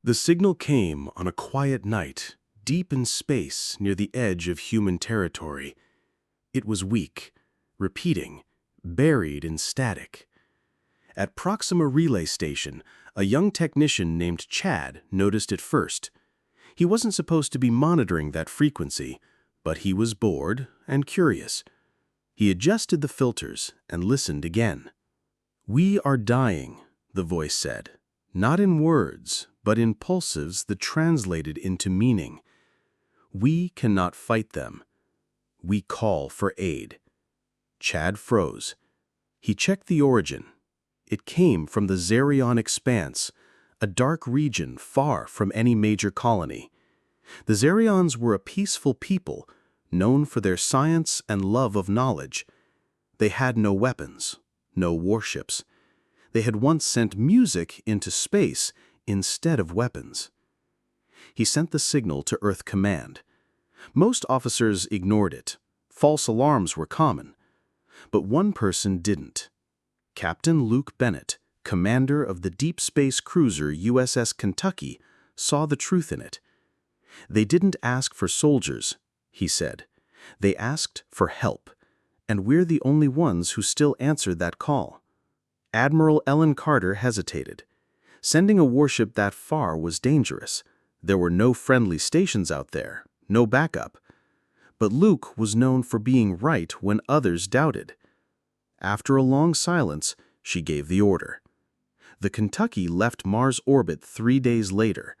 The signal came on a quiet night, deep in space near the edge of human territory. It was weak, repeating, buried in static. At Proxima Relay Station, a young technician named Chad noticed it first. He wasn't supposed to be monitoring that frequency, but he was bored and curious. He adjusted the filters and listened again. "We are dying," the voice said, not in words, but in pulses that translated into meaning. "We cannot fight them. We call for aid." Chad froze. He checked the origin. It came from the Zerion Expanse, a dark region far from any major colony. The Zerions were a peaceful people, known for their science and love of knowledge. They had no weapons, no warships. They had once sent music into space instead of weapons. He sent the signal to Earth Command. Most officers ignored it. False alarms were common. But one person didn't. Captain Luke Bennett, commander of the deep space cruiser USS Kentucky, saw the truth in it. "They didn't ask for soldiers," he said. "They asked for help, and we're the only ones who still answered that call." Admiral Ellen Carter hesitated. Sending a warship that far was dangerous. There were no friendly stations out there, no backup. But Luke was known for being right when others doubted. After a long silence, she gave the order. The Kentucky left Mars orbit 3 days later.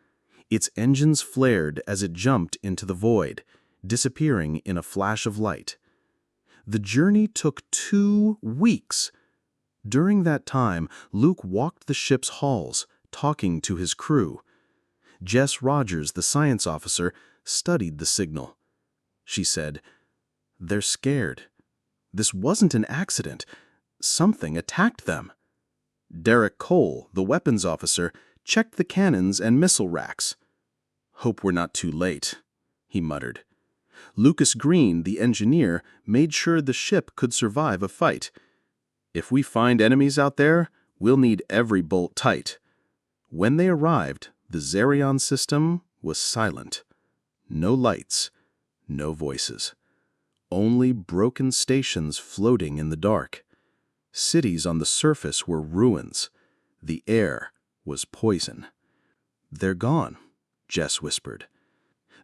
Its engines flared as it jumped into the void, disappearing in a flash of light. The journey took 2 weeks. During that time, Luke walked the ship's halls, talking to his crew. Jess Rogers, the science officer, studied the signal. She said, "They're scared. This wasn't an accident. Something attacked them." Derek Cole, the weapons officer, checked the cannons and missile racks. "Hope we're not too late," he muttered. Lucas Green, the engineer, made sure the ship could survive a fight. "If we find enemies out there, we'll need every bolt tight." When they arrived, the Zerion system was silent. No lights, no voices. Only broken stations floating in the dark. Cities on the surface were ruins. The air was poison. "They're gone," Jess whispered.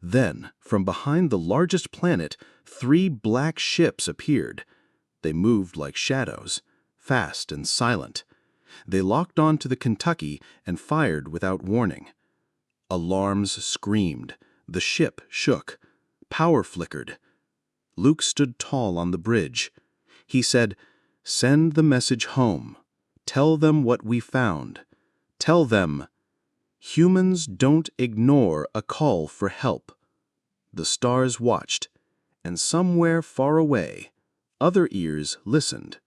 Then, from behind the largest planet, 3 black ships appeared. They moved like shadows, fast and silent. They locked onto the Kentucky and fired without warning. Alarms screamed. The ship shook. Power flickered. Luke stood tall on the bridge. He said, "Send the message home. Tell them what we found. Tell them, humans don't ignore a call for help." The stars watched, and somewhere far away, other ears listened.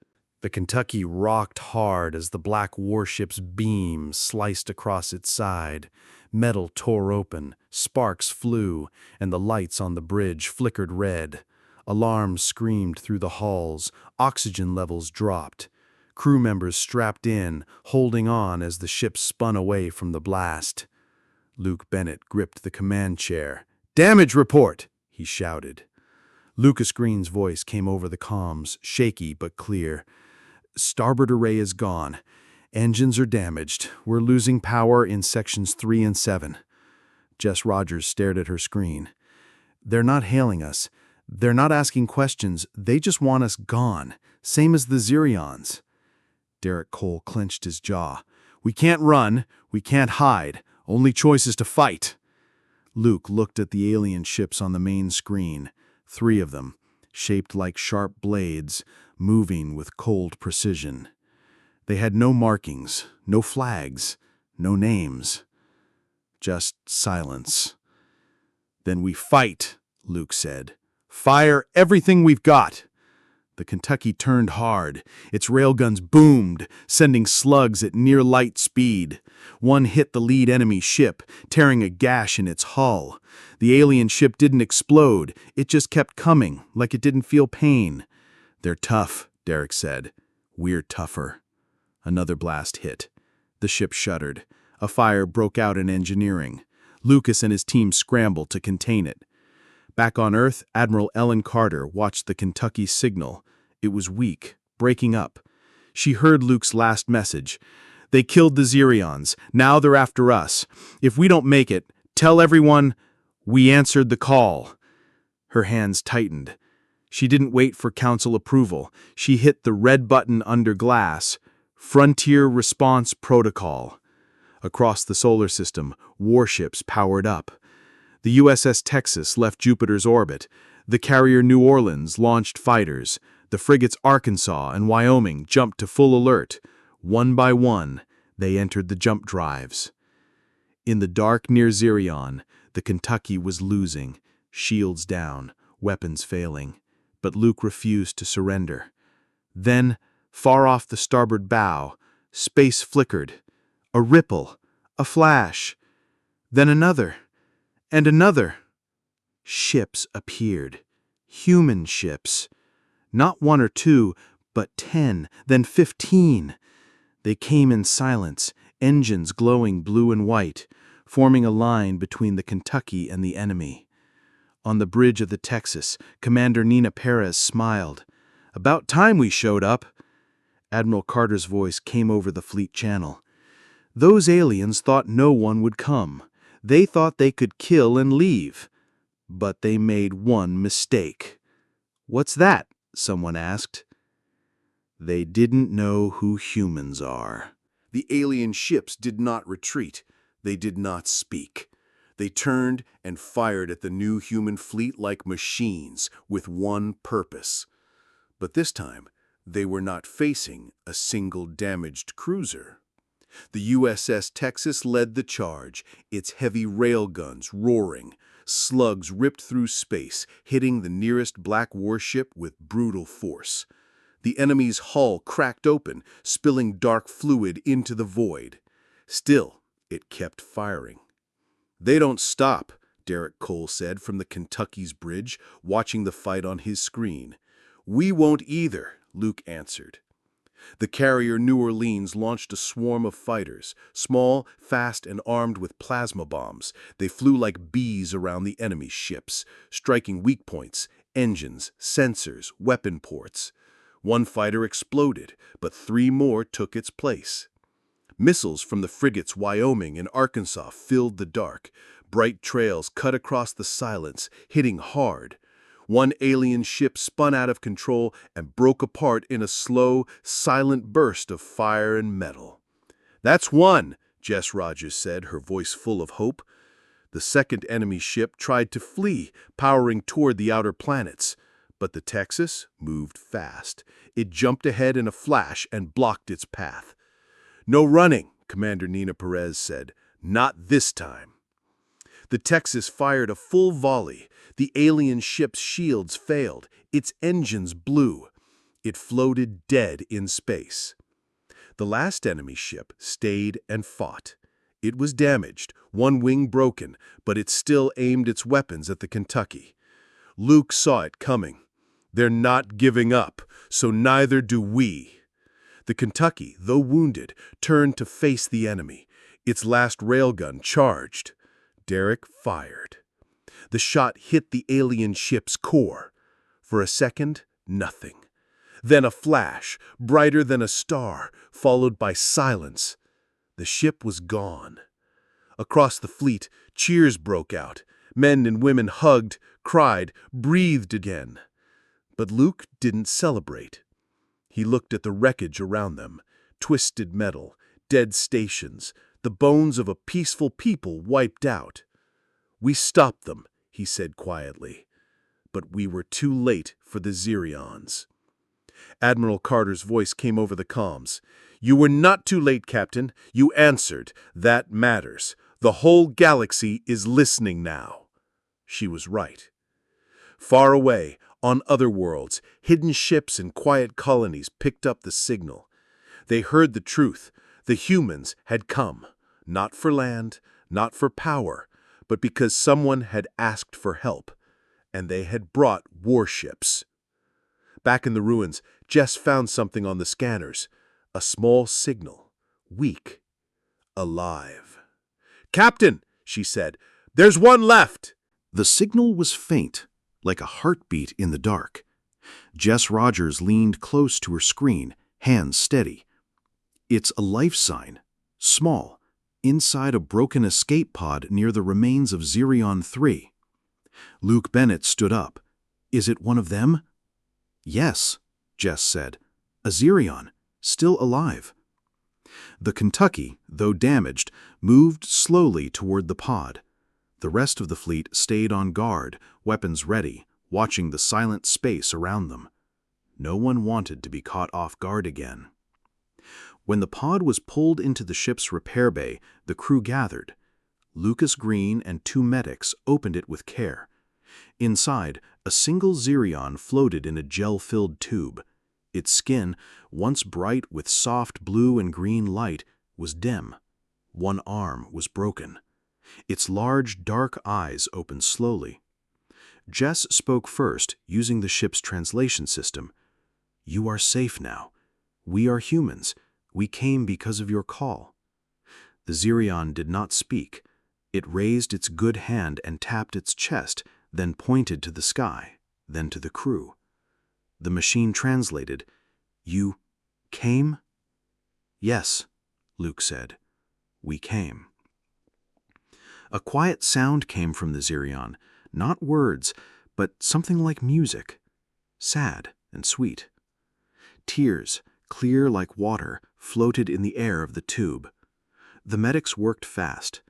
The Kentucky rocked hard as the black warship's beam sliced across its side. Metal tore open, sparks flew, and the lights on the bridge flickered red. Alarms screamed through the halls, oxygen levels dropped. Crew members strapped in, holding on as the ship spun away from the blast. Luke Bennett gripped the command chair. "Damage report!" he shouted. Lucas Green's voice came over the comms, shaky but clear. "Starboard array is gone. Engines are damaged. We're losing power in sections 3 and 7. Jess Rogers stared at her screen. "They're not hailing us. They're not asking questions. They just want us gone, same as the Zerions." Derek Cole clenched his jaw. "We can't run. We can't hide. Only choice is to fight." Luke looked at the alien ships on the main screen. 3 of them, shaped like sharp blades, moving with cold precision. They had no markings, no flags, no names. Just silence. "Then we fight," Luke said. "Fire everything we've got." The Kentucky turned hard. Its railguns boomed, sending slugs at near light speed. One hit the lead enemy ship, tearing a gash in its hull. The alien ship didn't explode. It just kept coming, like it didn't feel pain. "They're tough," Derek said. "We're tougher." Another blast hit. The ship shuddered. A fire broke out in engineering. Lucas and his team scrambled to contain it. Back on Earth, Admiral Ellen Carter watched the Kentucky signal. It was weak, breaking up. She heard Luke's last message. "They killed the Zerions. Now they're after us. If we don't make it, tell everyone we answered the call." Her hands tightened. She didn't wait for council approval. She hit the red button under glass. Frontier Response Protocol. Across the solar system, warships powered up. The USS Texas left Jupiter's orbit. The carrier New Orleans launched fighters. The frigates Arkansas and Wyoming jumped to full alert. One by one, they entered the jump drives. In the dark near Zerion, the Kentucky was losing, shields down, weapons failing. But Luke refused to surrender. Then, far off the starboard bow, space flickered. A ripple, a flash, then another, and another. Ships appeared. Human ships. Not one or two, but 10, then 15. They came in silence, engines glowing blue and white, forming a line between the Kentucky and the enemy. On the bridge of the Texas, Commander Nina Perez smiled. "About time we showed up." Admiral Carter's voice came over the fleet channel. "Those aliens thought no one would come. They thought they could kill and leave. But they made one mistake." "What's that?" someone asked. "They didn't know who humans are." The alien ships did not retreat. They did not speak. They turned and fired at the new human fleet like machines with one purpose. But this time, they were not facing a single damaged cruiser. The USS Texas led the charge, its heavy railguns roaring. Slugs ripped through space, hitting the nearest black warship with brutal force. The enemy's hull cracked open, spilling dark fluid into the void. Still, it kept firing. "They don't stop," Derek Cole said from the Kentucky's bridge, watching the fight on his screen. "We won't either," Luke answered. The carrier New Orleans launched a swarm of fighters, small, fast, and armed with plasma bombs. They flew like bees around the enemy's ships, striking weak points, engines, sensors, weapon ports. One fighter exploded, but 3 more took its place. Missiles from the frigates Wyoming and Arkansas filled the dark. Bright trails cut across the silence, hitting hard. One alien ship spun out of control and broke apart in a slow, silent burst of fire and metal. "That's one," Jess Rogers said, her voice full of hope. The second enemy ship tried to flee, powering toward the outer planets. But the Texas moved fast. It jumped ahead in a flash and blocked its path. "No running," Commander Nina Perez said. "Not this time." The Texas fired a full volley. The alien ship's shields failed. Its engines blew. It floated dead in space. The last enemy ship stayed and fought. It was damaged, one wing broken, but it still aimed its weapons at the Kentucky. Luke saw it coming. "They're not giving up, so neither do we." The Kentucky, though wounded, turned to face the enemy. Its last railgun charged. Derek fired. The shot hit the alien ship's core. For a second, nothing. Then a flash, brighter than a star, followed by silence. The ship was gone. Across the fleet, cheers broke out. Men and women hugged, cried, breathed again. But Luke didn't celebrate. He looked at the wreckage around them, twisted metal, dead stations, the bones of a peaceful people wiped out. "We stopped them," he said quietly. "But we were too late for the Zerions." Admiral Carter's voice came over the comms. "You were not too late, Captain. You answered. That matters. The whole galaxy is listening now." She was right. Far away, on other worlds, hidden ships and quiet colonies picked up the signal. They heard the truth. The humans had come, not for land, not for power, but because someone had asked for help, and they had brought warships. Back in the ruins, Jess found something on the scanners, a small signal, weak, alive. "Captain," she said, "there's one left." The signal was faint, like a heartbeat in the dark. Jess Rogers leaned close to her screen, hands steady. It's a life sign, small, inside a broken escape pod near the remains of Zirion 3. Luke Bennett stood up. "Is it one of them?" "Yes," Jess said. "A Zirion, still alive." The Kentucky, though damaged, moved slowly toward the pod. The rest of the fleet stayed on guard, weapons ready, watching the silent space around them. No one wanted to be caught off guard again. When the pod was pulled into the ship's repair bay, the crew gathered. Lucas Green and 2 medics opened it with care. Inside, a single Zirion floated in a gel-filled tube. Its skin, once bright with soft blue and green light, was dim. One arm was broken. Its large, dark eyes opened slowly. Jess spoke first, using the ship's translation system. "You are safe now. We are humans. We came because of your call." The Zirion did not speak. It raised its good hand and tapped its chest, then pointed to the sky, then to the crew. The machine translated, "You came?" "Yes," Luke said. "We came." A quiet sound came from the Zirion, not words, but something like music, sad and sweet. Tears, clear like water, floated in the air of the tube. The medics worked fast.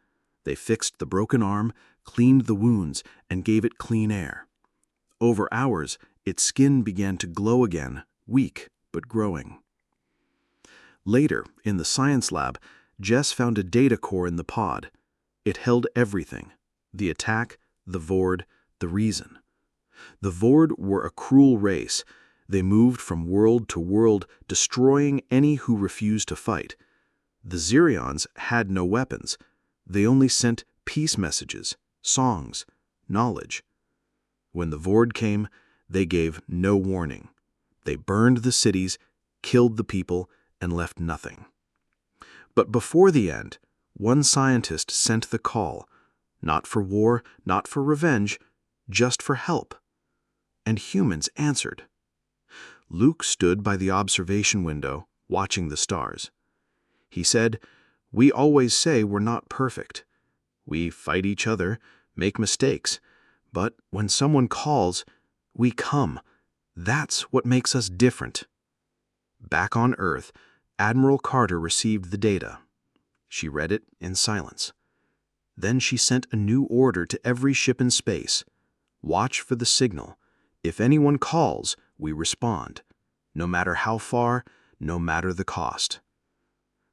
They fixed the broken arm, cleaned the wounds, and gave it clean air. Over hours, its skin began to glow again, weak but growing. Later, in the science lab, Jess found a data core in the pod. It held everything: the attack, the Vord, the reason. The Vord were a cruel race. They moved from world to world, destroying any who refused to fight. The Zirions had no weapons. They only sent peace messages, songs, knowledge. When the Vord came, they gave no warning. They burned the cities, killed the people, and left nothing. But before the end, one scientist sent the call, not for war, not for revenge, just for help. And humans answered. Luke stood by the observation window, watching the stars. He said, "We always say we're not perfect. We fight each other, make mistakes, but when someone calls, we come. That's what makes us different." Back on Earth, Admiral Carter received the data. She read it in silence. Then she sent a new order to every ship in space. "Watch for the signal. If anyone calls, we respond. No matter how far, no matter the cost."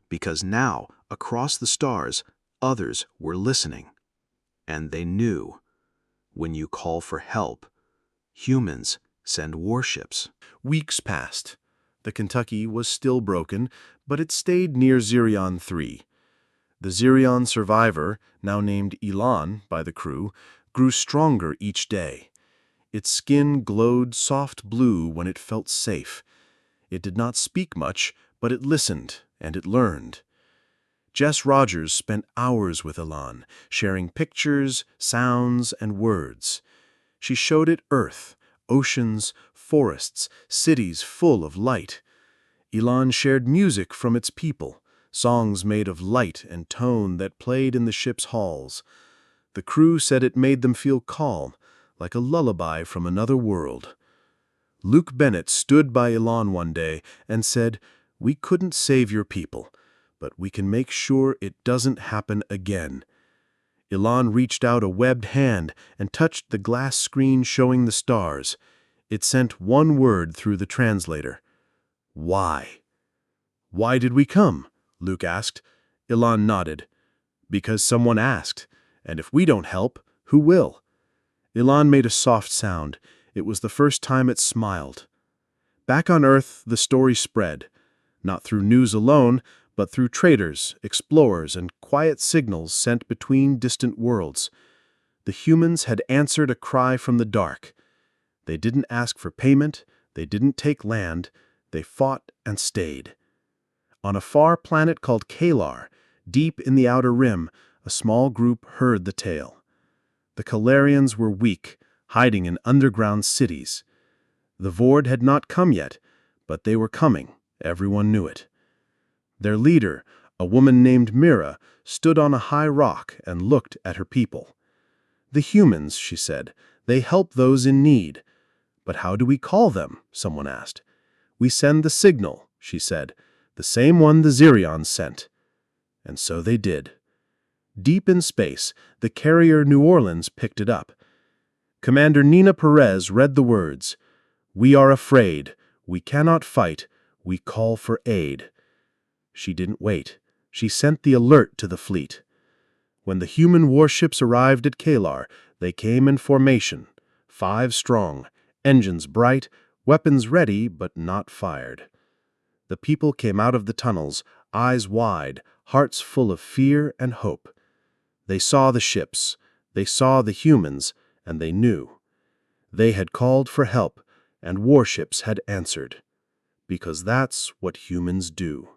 Because now, across the stars, others were listening. And they knew. When you call for help, humans send warships. Weeks passed. The Kentucky was still broken, but it stayed near Zirion 3. The Zirion survivor, now named Elan by the crew, grew stronger each day. Its skin glowed soft blue when it felt safe. It did not speak much, but it listened and it learned. Jess Rogers spent hours with Elan, sharing pictures, sounds, and words. She showed it Earth, oceans, forests, cities full of light. Elan shared music from its people, songs made of light and tone that played in the ship's halls. The crew said it made them feel calm, like a lullaby from another world. Luke Bennett stood by Elan one day and said, "We couldn't save your people, but we can make sure it doesn't happen again." Elan reached out a webbed hand and touched the glass screen showing the stars. It sent one word through the translator: "Why?" "Why did we come?" Luke asked. Elan nodded. "Because someone asked, and if we don't help, who will?" Elan made a soft sound. It was the first time it smiled. Back on Earth, the story spread, not through news alone, but through traders, explorers, and quiet signals sent between distant worlds. The humans had answered a cry from the dark. They didn't ask for payment, they didn't take land, they fought and stayed. On a far planet called Kalar, deep in the outer rim, A small group heard the tale. The Calarians were weak, hiding in underground cities. The Vord had not come yet, but they were coming. Everyone knew it. Their leader, a woman named Mira, stood on a high rock and looked at her people. "The humans," she said, "they help those in need." "But how do we call them?" someone asked. "We send the signal," she said, "the same one the Zirions sent." And so they did. Deep in space, the carrier New Orleans picked it up. Commander Nina Perez read the words, "We are afraid. We cannot fight. We call for aid." She didn't wait. She sent the alert to the fleet. When the human warships arrived at Kalar, they came in formation, 5 strong, engines bright, weapons ready but not fired. The people came out of the tunnels, eyes wide, hearts full of fear and hope. They saw the ships, they saw the humans, and they knew. They had called for help, and warships had answered. Because that's what humans do.